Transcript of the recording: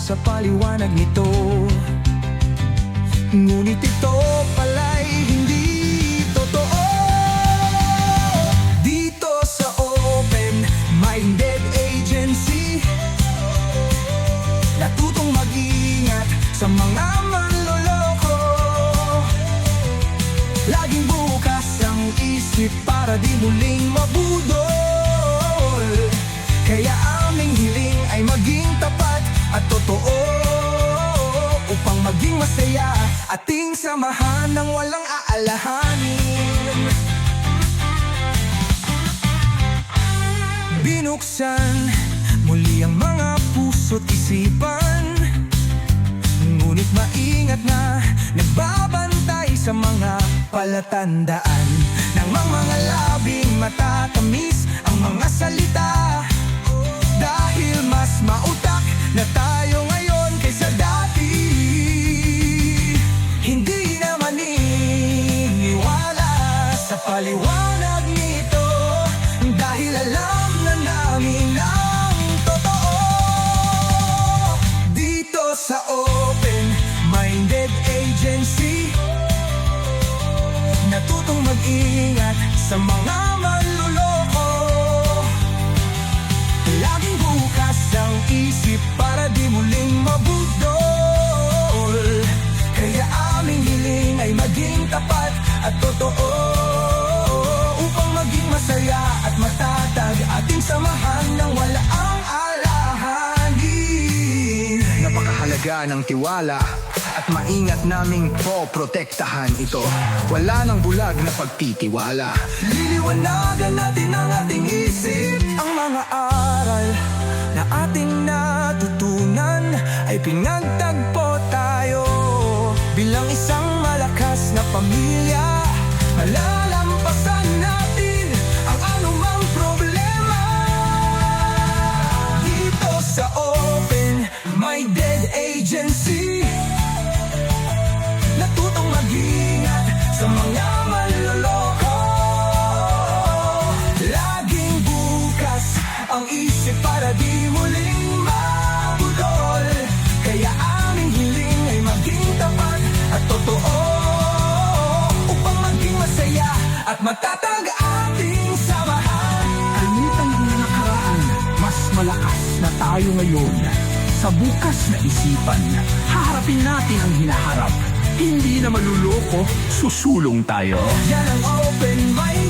sa paliwanag nito. Ngunit ito pala'y hindi totoo. Dito sa Open-Minded Agency, natutong mag-ingat sa mga manloloko. Laging bukas ang isip para di muling mabudol. Kaya aming hiling ay maging tapat at totoo, upang maging masaya ating samahan ng walang aalahanin. Binuksan muli ang mga puso't isipan, ngunit maingat na nagbabantay sa mga palatandaan ng mga labing matatamis ang mga salita. Dahil mas mautak na tayo ngayon kaysa dati, hindi na maniniwala sa paliwanag nito, dahil alam na namin ang totoo. Dito sa Open-Minded Agency, natutong mag-ingat sa mga manloloko. Laging bukas ang isip para di muling mabudol. Kaya aming hiling ay maging tapat at totoo, upang maging masaya at matatag ating samahan ng walaang alahanin. Napakahalaga ng tiwala at maingat naming poprotektahan ito. Wala nang bulag na pagtitiwala. Liliwanagan natin ang ating isip. Ang mga aral na ating natutunan ay pinagtagpo tayo bilang isang malakas na pamilya. Malalampasan natin ang anumang problema. Dito sa Open-Minded Agency, natutong mag-ingat sa mga manloloko. Laging bukas ang isip para di muling mabudol. Kaya aming hiling ay maging tapat at totoo, upang maging masaya at matatag ating samahan. Kalimutan ang nakaraan, mas malakas na tayo ngayon. Sa bukas na isipan, haharapin natin ang hinaharap. Hindi na maluloko, susulong tayo. Yan ang Open-Minded